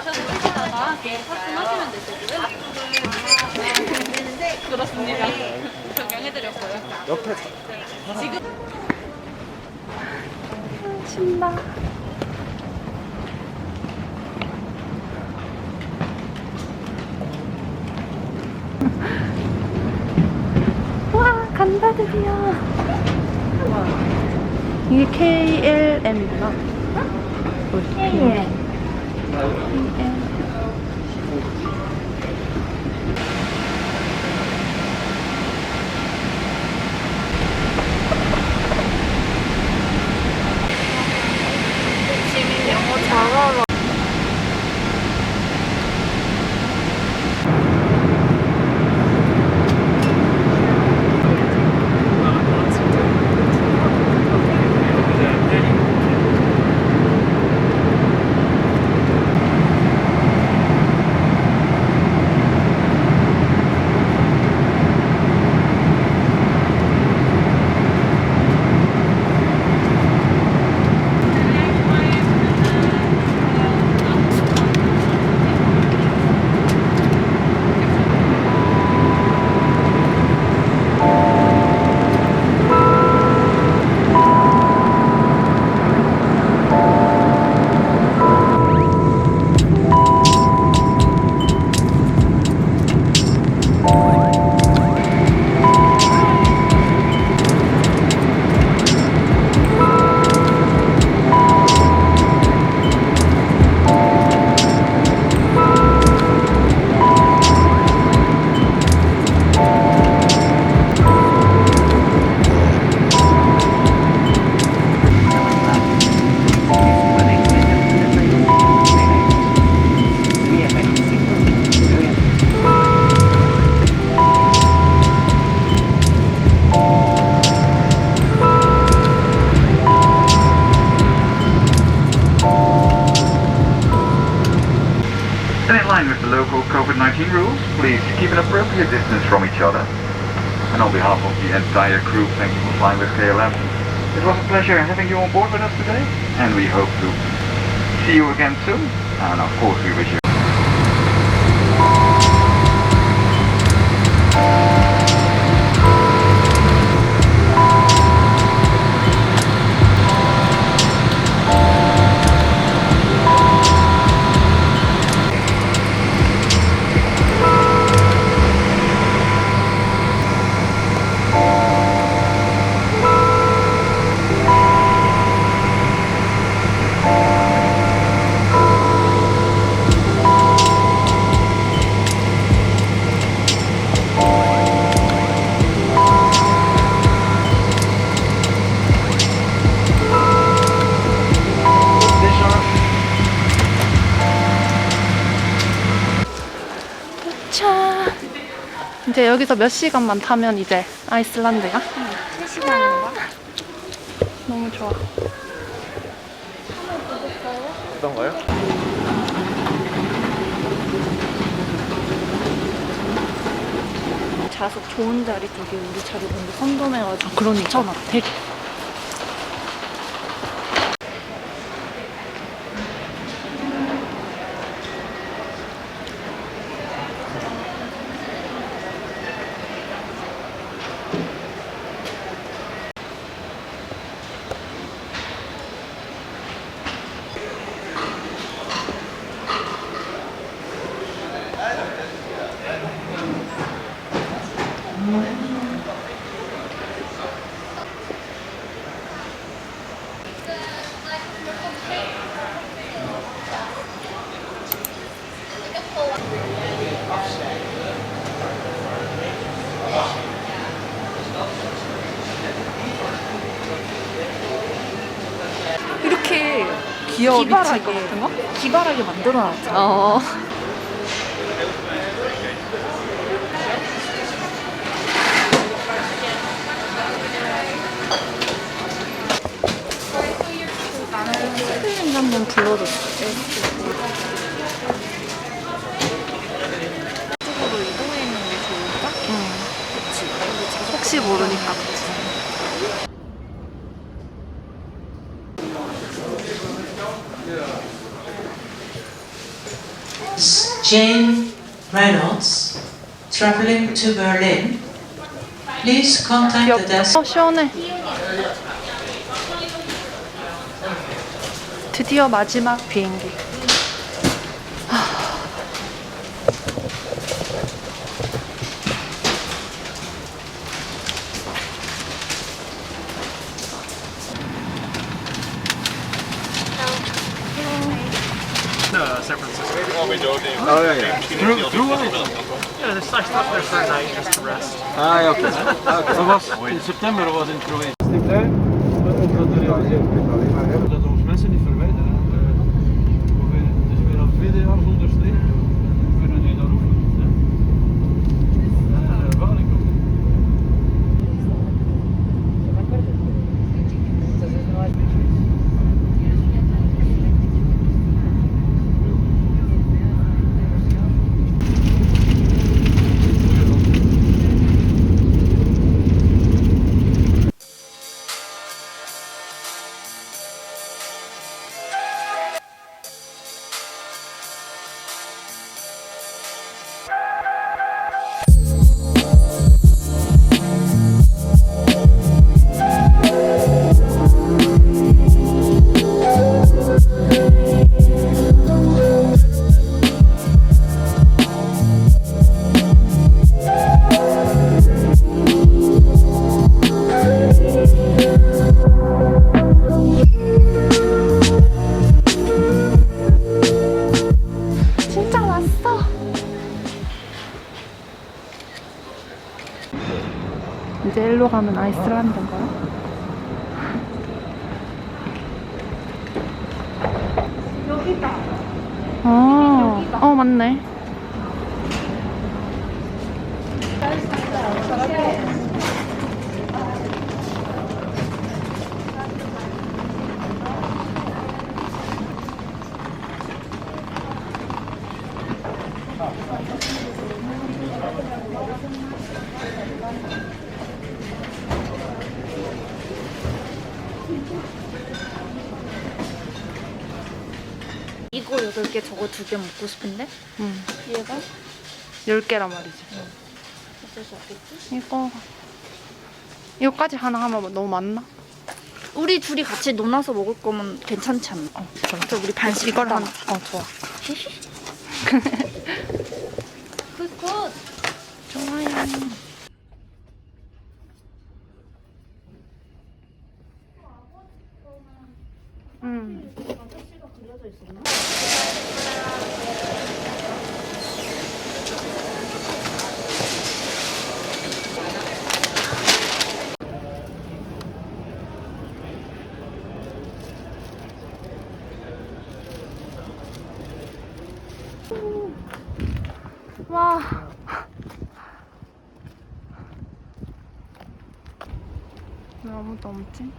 마셔보시다가 계속 말씀하시면 되시고요. 그렇습니다. 변경해드렸고요. 옆에 지금 신나. 와, 간다 드디어. 이게 KLM이구나. KL. 잘하라. And in line with the local COVID-19 rules, please keep an appropriate distance from each other. And on behalf of the entire crew, thank you for flying with KLM. It was a pleasure having you on board with us today, and we hope to see you again soon. And of course, we wish you 차. 이제 여기서 몇 시간만 타면 이제 아이슬란드야? 3시간인가? 너무 좋아. 어떤가요? 좌석 좋은 자리 되게 우리 자리 먼저 선점해가지고 그러니까. 괜찮아. 되게 이렇게 귀여워. 미칠 기발하게 것 같은 거? 기발하게 만들어놨잖아. 어. 스크린 한번 불러줬어. 이쪽으로 이동해 있는 게 좋을까? 그치. 혹시 모르니까. Jane Reynolds, traveling to Berlin. Please contact the desk. 시원해. 드디어 마지막 비행기. San Francisco. Oh, yeah. Through it? Yeah, I stopped there for a night just to rest. Ah, ja, okej. Dat was in september was in Kroatië. Dat ons mensen niet verwijderen. Het is weer al 2 jaar zonder sneeuw. We kunnen nu daar oefenen. En wel, ik ook. 진짜 왔어. 이제 일로 가면 아이슬란드인가요? 여기다. 맞네. 이거 8개 저거 2개 먹고 싶은데? 얘가? 10개란 말이지. 어쩔 수 없겠지? 이거까지 하나 하면 너무 많나? 우리 둘이 같이 논아서 먹을 거면 괜찮지 않나? 그래. 저 우리 반씩 이걸 따 하나. 좋아. 굿굿! 좋아요. 아저씨가 그려져 있었나? 와. 왜 아무도 없지?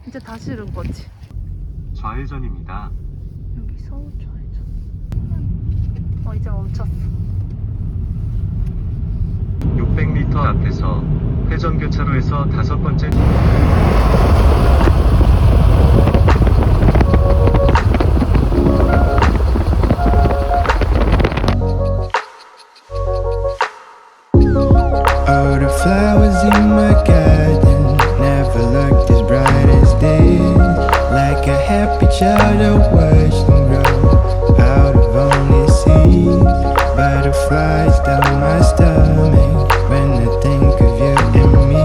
이제 다시 이런 거지. 좌회전입니다. 여기서 좌회전. 이제 멈췄어. 600m 앞에서 회전교차로에서 5번째 All the flowers in my garden never looked as bright as this. Like a happy child, I watched them grow out of only seeds. Butterflies down my stomach when I think of you and me.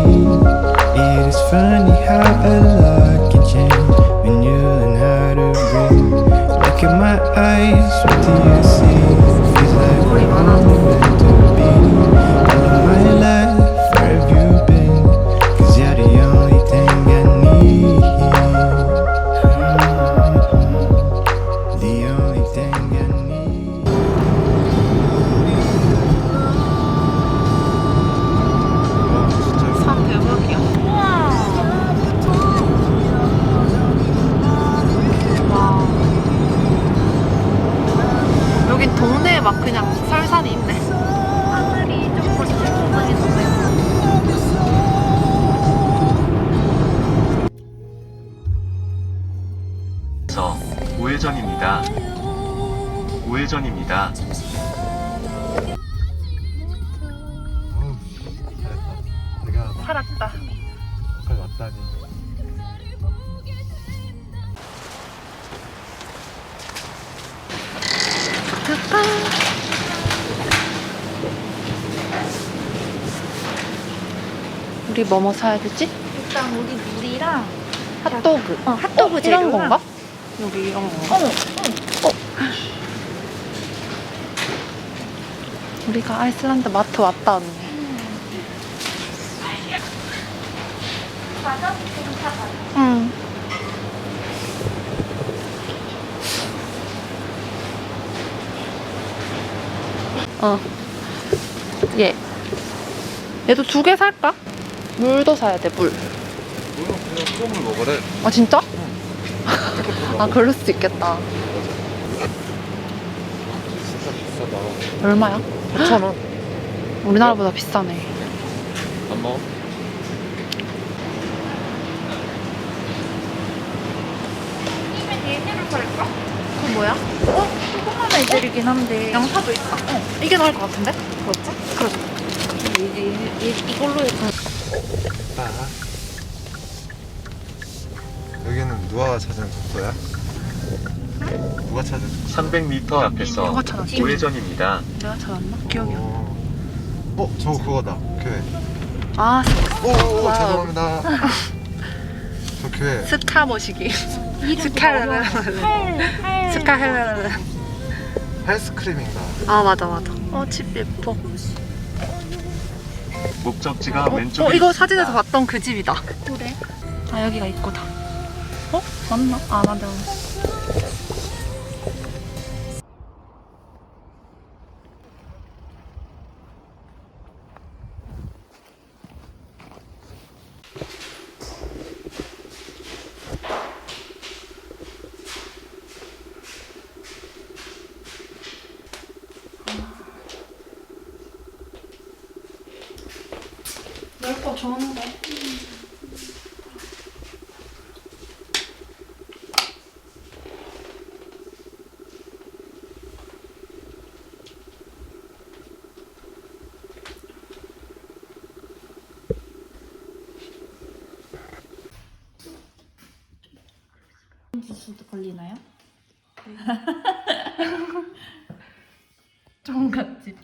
It is funny how a lot can change when you learn how to breathe. Look at my eyes, what do you see? Feels like we're only meant to be. All of my life, where have you been? 'Cause you're the only thing I need. 우회전입니다. 우회전입니다. 잘했다. 내가 살았다. 여기까지 왔다니. 우리 뭐뭐 사야 되지? 일단 우리 물이랑 핫도그. 핫도그 이런 재료랑 건가? 여기 이런 건가? 우리가 아이슬란드 마트 왔다 언니. 맞아? 지금 다 맞아. 응. 얘. 얘도 2개 살까? 물도 사야 돼, 물. 물은 그냥 수돗물 먹으래. 아, 진짜? 아, 그럴 수도 있겠다. 진짜 비싸다. 얼마야? 4,000원. 우리나라보다 비싸네. 안 먹어? 얘네를 살까? 그건 뭐야? 조그만 애들이긴 한데 양파도 있다. 이게 나을 것 같은데? 그렇지? 그렇지. 이걸로 해서 아. 여기는 누가 찾은 국도야? 누가 찾은? 300m 앞에서 누가 찾았지? 우회전입니다. 내가 찾았나? 기억이 안 나. 저거 그거다. 교회. 아, 오, 와우. 죄송합니다. 저 교회. 스타 모시기. 스카르르. 스카르르. 헬스크림인가? 아, 맞아. 집 예뻐. 목적지가 왼쪽에 이거 있습니다. 사진에서 봤던 그 집이다. 그래. 아, 여기가 입구다. 맞나? 아, 맞아. 넓어 좋은데. 수도 걸리나요? 종갓집.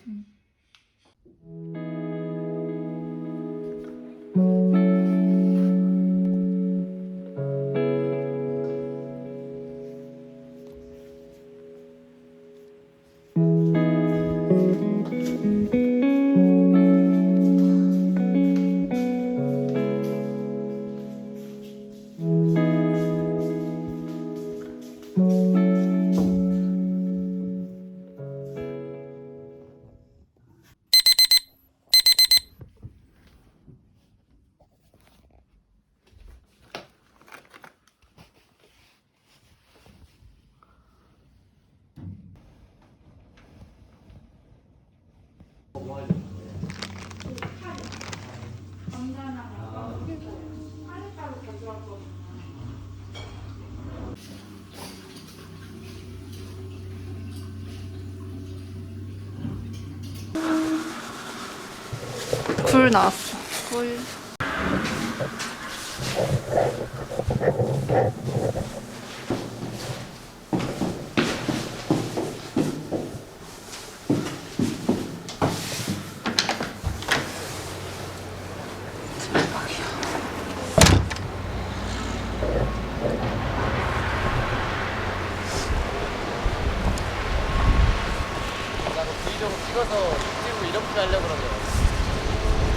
굴 나왔어. 굴.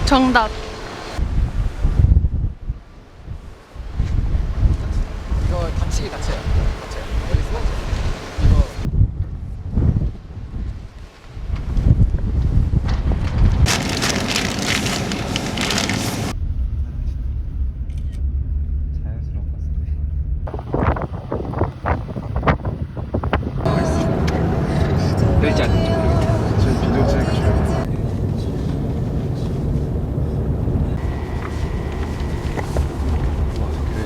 정답. 이거 다치기 다쳐요. 여기 쓰면 이거 자연스러운 것 같은데. 될지 안 될지 모르겠어요. 지금 비디오 찍으니까 조용해. 우와, 교회.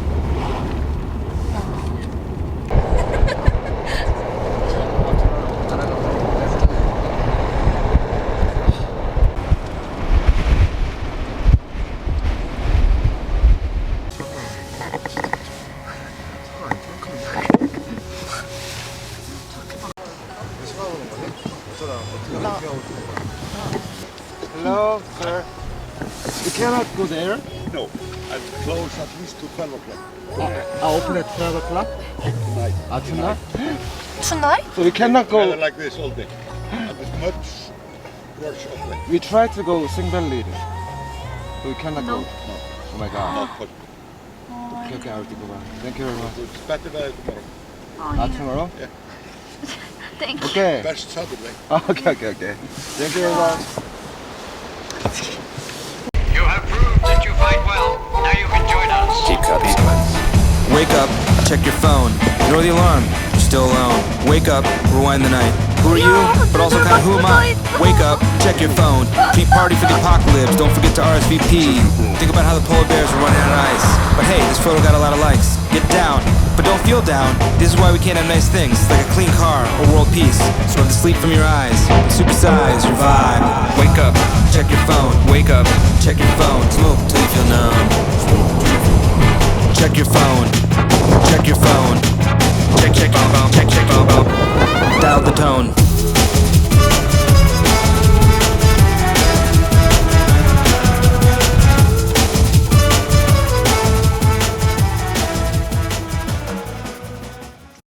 not go there? No, I'm close at least to 12 o'clock. I open at 12 o'clock Tonight. tonight. Tonight? So we cannot go. Weather like this all day. And it's much worse off way. We tried to go Singballi, so we cannot go. No. Oh my god. Not possible. Okay, I'll go back. Thank you very much. It's better weather tomorrow. Tomorrow? Yeah. Thank you. Okay. Best Saturday. Okay. Thank you very much. You have proved that you fight well. Now you can join us. Keep copy. Wake up, check your phone. Ignore the alarm, you're still alone. Wake up, rewind the night. Who are you? But also kind of who am I? Wake up, check your phone. Keep party for the apocalypse, don't forget to RSVP. Think about how the polar bears are running out of ice. But hey, this photo got a lot of likes. Get down, but don't feel down. This is why we can't have nice things, like a clean car or world peace. So have the sleep from your eyes, supersize your vibe. Wake up, check your phone. Wake up, check your phone. Smoke till you feel numb. Check your phone. Check your phone. Check your phone. Dial the tone.